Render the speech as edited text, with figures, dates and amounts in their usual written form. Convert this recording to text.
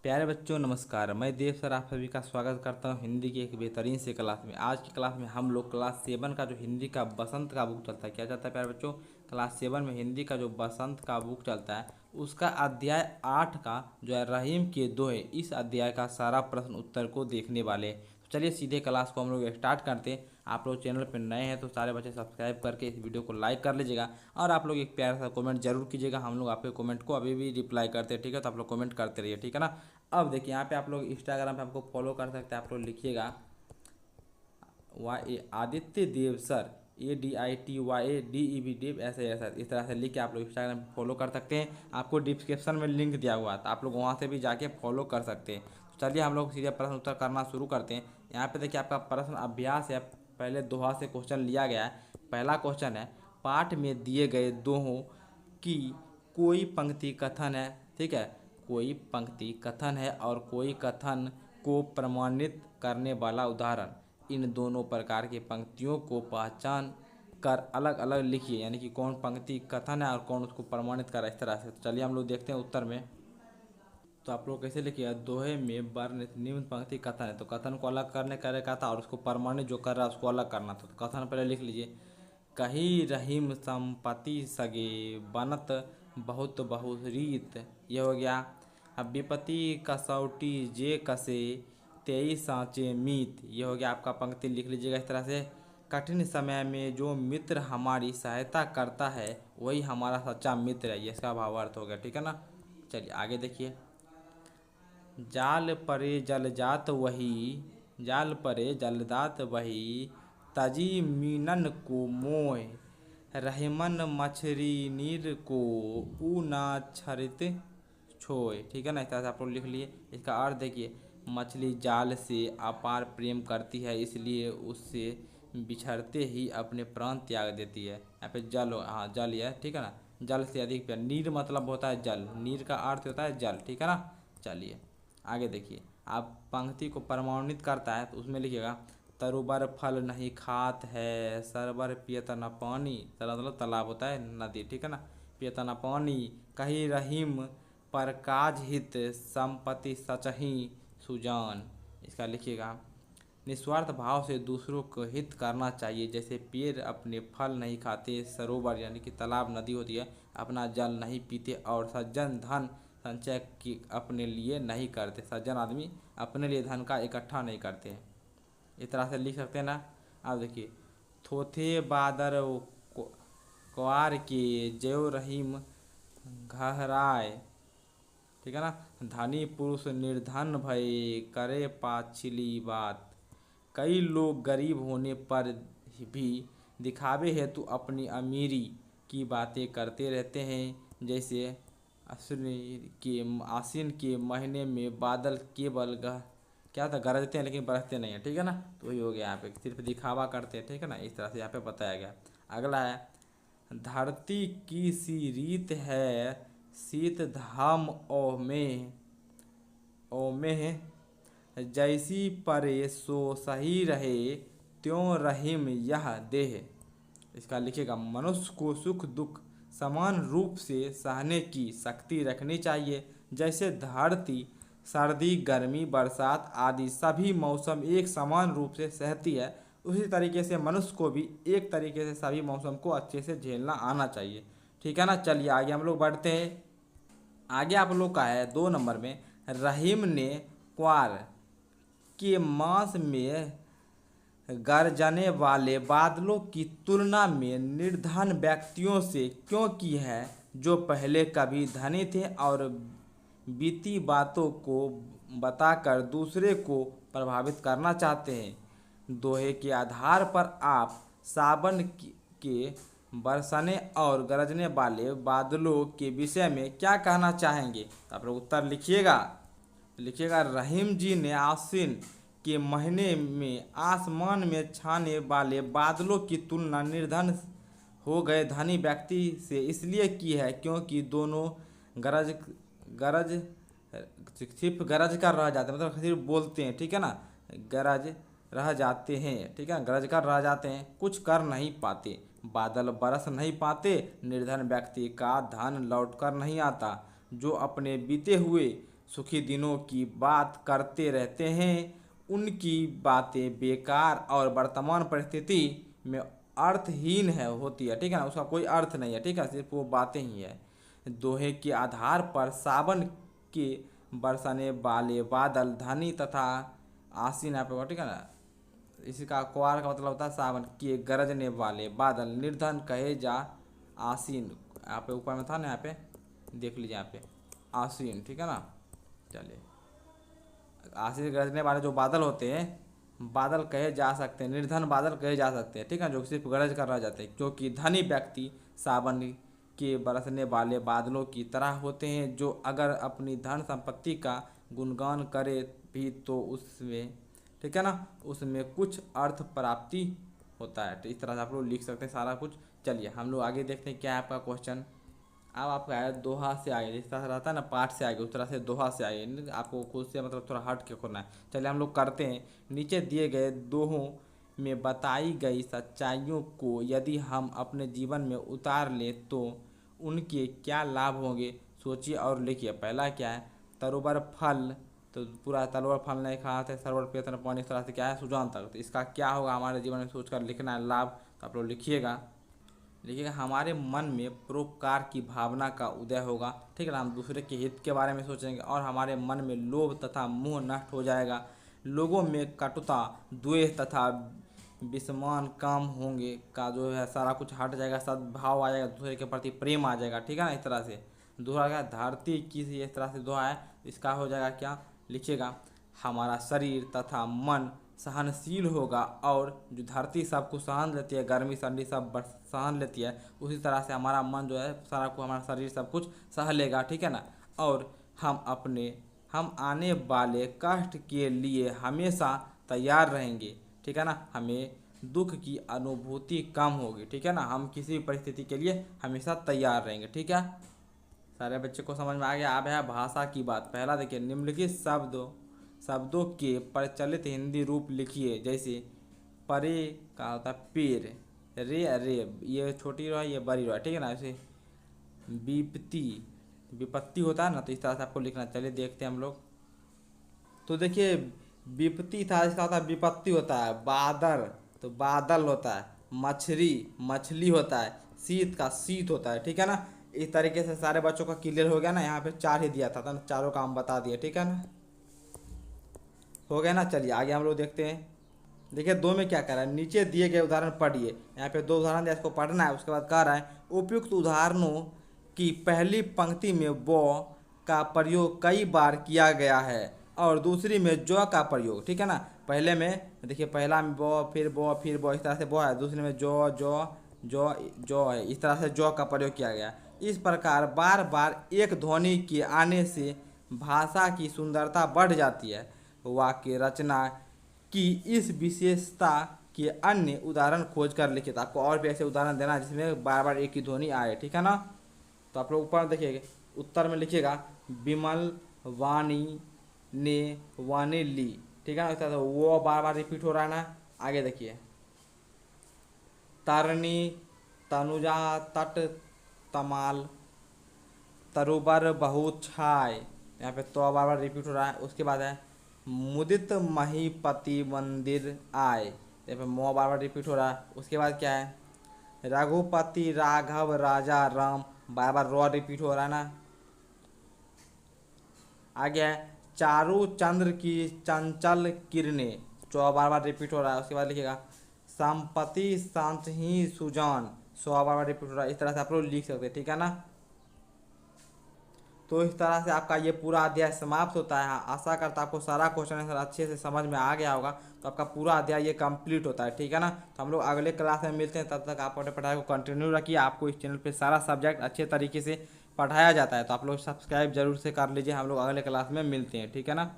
प्यारे बच्चों नमस्कार। मैं देव सर आप सभी का स्वागत करता हूं हिंदी की एक बेहतरीन से क्लास में। आज की क्लास में हम लोग क्लास 7 का जो हिंदी का बसंत का बुक चलता है, क्या चलता है प्यारे बच्चों, क्लास 7 में हिंदी का जो बसंत का बुक चलता है उसका अध्याय 8 का जो है रहीम के दोहे, इस अध्याय का सारा प्रश्न उत्तर को देखने वाले हैं। तो चलिए सीधे क्लास को हम लोग स्टार्ट करते हैं। आप लोग चैनल पर नए हैं तो सारे बच्चे सब्सक्राइब करके इस वीडियो को लाइक कर लीजिएगा और आप लोग एक प्यारा सा कमेंट जरूर कीजिएगा। हम लोग आपके कमेंट को अभी भी रिप्लाई करते हैं, ठीक है, तो आप लोग कमेंट करते रहिए, ठीक है ना। अब देखिए यहाँ पे आप लोग इंस्टाग्राम पे हमको फॉलो कर सकते हैं। आप लोग लिखिएगा आदित्य देव सर, ADITYADEV देव, ऐसे ऐसा इस तरह से लिख के आप लोग इंस्टाग्राम पे फॉलो कर सकते हैं। आपको डिस्क्रिप्शन में लिंक दिया हुआ है तो आप लोग वहाँ से भी जाके फॉलो कर सकते हैं। तो चलिए हम लोग सीधे प्रश्न उत्तर करना शुरू करते हैं। यहाँ पे देखिए आपका प्रश्न अभ्यास है। पहले दोहा से क्वेश्चन लिया गया है। पहला क्वेश्चन है, पाठ में दिए गए दोहों की कोई पंक्ति कथन है, ठीक है, कोई पंक्ति कथन है और कोई कथन को प्रमाणित करने वाला उदाहरण। इन दोनों प्रकार की पंक्तियों को पहचान कर अलग अलग लिखिए, यानी कि कौन पंक्ति कथन है और कौन उसको प्रमाणित कर इस तरह से। तो चलिए हम लोग देखते हैं उत्तर में। तो आप लोग कैसे लिखिएगा, दोहे में वर्णित निम्न पंक्ति कथन है, तो कथन को अलग करने का रखा था और उसको प्रमाणित जो कर रहा है उसको अलग करना था। तो कथन पहले लिख लीजिए, कही रहीम संपत्ति सगे बनत बहुत बहुत रीत, ये हो गया। अब विपत्ति कसौटी जे कसे तेई सांचे मीत, ये हो गया। आपका पंक्ति लिख लीजिएगा इस तरह से, कठिन समय में जो मित्र हमारी सहायता करता है वही हमारा सच्चा मित्र है, ये इसका भावार्थ हो गया, ठीक है ना। चलिए आगे देखिए, जाल परे जल जात वही, जाल परे जलदात वही, तजी मीनन को मोह, रहमन मछरी नीर को ऊ ना छरित छोय, ठीक है ना। इस तरह से आप लोग लिख लिए। इसका अर्थ देखिए, मछली जाल से अपार प्रेम करती है इसलिए उससे बिछड़ते ही अपने प्राण त्याग देती है। यहाँ पे जल, हाँ जल है, ठीक है ना, जल से अधिक प्यार। नीर मतलब होता है जल, नीर का अर्थ होता है जल, ठीक है ना। चलिए आगे देखिए, आप पंक्ति को प्रमाणित करता है तो उसमें लिखिएगा, तरुबर फल नहीं खात है सरबर पियत न पानी, सर मतलब तालाब होता है नदी, ठीक है ना, पियत न पानी, कही रहीम पर काज हित संपत्ति सचही सुजान। इसका लिखिएगा, निस्वार्थ भाव से दूसरों को हित करना चाहिए, जैसे पेड़ अपने फल नहीं खाते, सरोवर यानी कि तालाब नदी होती है अपना जल नहीं पीते, और सज्जन धन संचय की अपने लिए नहीं करते, सज्जन आदमी अपने लिए धन का इकट्ठा नहीं करते हैं। इस तरह से लिख सकते हैं ना। अब देखिए, थोथे बादर क्वार के जयो रहीम घहराए, ठीक है ना, धनी पुरुष निर्धन भय करे पाछली बात, कई लोग गरीब होने पर भी दिखावे हेतु अपनी अमीरी की बातें करते रहते हैं, जैसे आसिन के महीने में बादल केवल क्या था गरजते हैं लेकिन बरसते नहीं हैं, ठीक है ना। तो वही हो गया, यहाँ पे सिर्फ दिखावा करते हैं, ठीक है ना। इस तरह से यहाँ पे बताया गया। अगला है, धरती की सी रीत है शीत धाम ओ में, जैसी परे सो सही रहे त्यों रहीम यह देह। इसका लिखिएगा, मनुष्य को सुख दुख समान रूप से सहने की शक्ति रखनी चाहिए, जैसे धरती सर्दी गर्मी बरसात आदि सभी मौसम एक समान रूप से सहती है, उसी तरीके से मनुष्य को भी एक तरीके से सभी मौसम को अच्छे से झेलना आना चाहिए, ठीक है ना। चलिए आगे हम लोग बढ़ते हैं। आगे आप लोग का है 2 नंबर में, रहीम ने क्वार के मास में गरजने वाले बादलों की तुलना में निर्धन व्यक्तियों से क्यों की है, जो पहले कभी धनी थे और बीती बातों को बताकर दूसरे को प्रभावित करना चाहते हैं। दोहे के आधार पर आप सावन के बरसने और गरजने वाले बादलों के विषय में क्या कहना चाहेंगे, तो आप लोग उत्तर लिखिएगा। लिखिएगा, रहीम जी ने आश्विन के महीने में आसमान में छाने वाले बादलों की तुलना निर्धन हो गए धनी व्यक्ति से इसलिए की है क्योंकि दोनों गरज गरज सिर्फ गरज कर रह जाते हैं, मतलब सिर्फ बोलते हैं, ठीक है ना, गरज रह जाते हैं, ठीक है, गरज कर रह जाते हैं, कुछ कर नहीं पाते। बादल बरस नहीं पाते, निर्धन व्यक्ति का धन लौट कर नहीं आता, जो अपने बीते हुए सुखी दिनों की बात करते रहते हैं, उनकी बातें बेकार और वर्तमान परिस्थिति में अर्थहीन है होती है, ठीक है ना, उसका कोई अर्थ नहीं है, ठीक है, सिर्फ वो बातें ही है। दोहे के आधार पर सावन के बरसने वाले बादल धनी तथा आसीन यहाँ पे, ठीक है ना, इसका क्वार का मतलब होता है सावन के गरजने वाले बादल, निर्धन कहे जा आसीन, यहाँ पे ऊपर में था ना, यहाँ पे देख लीजिए, यहाँ पे आसीन, ठीक है ना। चलिए, आसीन गरजने वाले जो बादल होते हैं, बादल कहे जा सकते हैं, निर्धन बादल कहे जा सकते हैं, ठीक है, जो सिर्फ गरज कर रह जाते हैं, क्योंकि धनी व्यक्ति सावन के बरसने वाले बादलों की तरह होते हैं, जो अगर अपनी धन संपत्ति का गुणगान करे भी तो उसमें, ठीक है ना, उसमें कुछ अर्थ प्राप्ति होता है। तो इस तरह से आप लोग लिख सकते हैं सारा कुछ। चलिए हम लोग आगे देखते हैं क्या है आपका क्वेश्चन। अब आपका है दोहा से आगे, जिस तरह से रहता है ना पाठ से आगे, उस तरह से दोहा से आगे, आपको खुद से मतलब थोड़ा हट के खोलना है। चलिए हम लोग करते हैं। नीचे दिए गए दोहों में बताई गई सच्चाइयों को यदि हम अपने जीवन में उतार लें तो उनके क्या लाभ होंगे, सोचिए और लिखिए। पहला क्या है, तरुबर फल, तो पूरा तलवर फल नहीं खाते, सरवर पेतन पानी, इस तरह से क्या है सुजान तक, तो इसका क्या होगा हमारे जीवन में सोचकर लिखना है लाभ। तो आप लोग लिखिएगा, हमारे मन में परोपकार की भावना का उदय होगा, ठीक है ना, हम दूसरे के हित के बारे में सोचेंगे और हमारे मन में लोभ तथा मोह नष्ट हो जाएगा। लोगों में कटुता, द्वेष तथा विषमान काम होंगे का जो है सारा कुछ हट जाएगा, सद्भाव आ जाएगा, दूसरे के प्रति प्रेम आ जाएगा, ठीक है ना। इस तरह से दूसरा क्या, धरती की इस तरह से दोहा है, इसका हो जाएगा क्या, लिखिएगा, हमारा शरीर तथा मन सहनशील होगा, और जो धरती सब कुछ सहन लेती है, गर्मी सर्दी सब सहन लेती है, उसी तरह से हमारा मन जो है सारा को, हमारा शरीर सब कुछ सह लेगा, ठीक है ना। और हम आने वाले कष्ट के लिए हमेशा तैयार रहेंगे, ठीक है ना, हमें दुख की अनुभूति कम होगी, ठीक है ना, हम किसी भी परिस्थिति के लिए हमेशा तैयार रहेंगे, ठीक है। सारे बच्चे को समझ में आ गया। अब है भाषा की बात। पहला देखिए, निम्नलिखित शब्दों के प्रचलित हिंदी रूप लिखिए। जैसे परे का होता है पेड़, रे, ये छोटी रो है, ये बड़ी रो है, ठीक है ना। ऐसे विपत्ति होता है ना, तो इस तरह से आपको लिखना। चलिए देखते हैं हम लोग। तो देखिए, विपत्ति था, इसका होता है विपत्ति होता है। बादल, तो बादल होता है। मछली होता है। शीत का शीत होता है, ठीक है ना। इस तरीके से सारे बच्चों का क्लियर हो गया ना। यहाँ पे 4 ही दिया था ना, चारों का हम बता दिए, ठीक है ना, हो गया ना। चलिए आगे हम लोग देखते हैं। देखिए 2 में क्या कर रहा है, नीचे दिए गए उदाहरण पढ़िए। यहाँ पे 2 उदाहरण दिया, इसको पढ़ना है। उसके बाद कह रहा है, उपयुक्त उदाहरणों की पहली पंक्ति में वो का प्रयोग कई बार किया गया है और दूसरी में जो का प्रयोग, ठीक है ना। पहले में देखिए, पहला में वो, फिर वो, फिर वो, इस तरह से वो है। दूसरे में जो है, इस तरह से जो का प्रयोग किया गया। इस प्रकार बार बार एक ध्वनि के आने से भाषा की सुंदरता बढ़ जाती है। वाक्य रचना की इस विशेषता के अन्य उदाहरण खोज कर लिखिए। तो आपको और भी ऐसे उदाहरण देना है जिसमें बार बार एक ही ध्वनि आए, ठीक है ना। तो आप लोग ऊपर देखिएगा, उत्तर में लिखिएगा, विमल वाणी ने वाणी ली, ठीक है ना। तो वो बार बार रिपीट हो रहा है ना। आगे देखिए, तरनी, तनुजा, तट, तमाल, तरुबर बहुत छाय, यहाँ पे तो बार बार रिपीट हो रहा है। उसके बाद है, मुदित महीपति मंदिर आए, यहाँ पे मो बार बार रिपीट हो रहा है। उसके बाद क्या है, रघुपति राघव राजा राम, बार बार रो रिपीट हो रहा है ना। आगे है, चारु चंद्र की चंचल किरणें, बार बार रिपीट हो रहा है। उसके बाद लिखिएगा, संपत्ति शांत ही सुजान, बार बार रिपीट हो रहा है। इस तरह से आप लोग लिख सकते हैं, ठीक है ना। तो इस तरह से आपका ये पूरा अध्याय समाप्त होता है। आशा करता आपको सारा क्वेश्चन आंसर अच्छे से समझ में आ गया होगा। तो आपका पूरा अध्याय ये कंप्लीट होता है, ठीक है ना। तो हम लोग अगले क्लास में मिलते हैं, तब तक आप अपने पढ़ाई को कंटिन्यू रखिए। आपको इस चैनल पे सारा सब्जेक्ट अच्छे तरीके से पढ़ाया जाता है, तो आप लोग सब्सक्राइब जरूर से कर लीजिए। हम लोग अगले क्लास में मिलते हैं, ठीक है ना।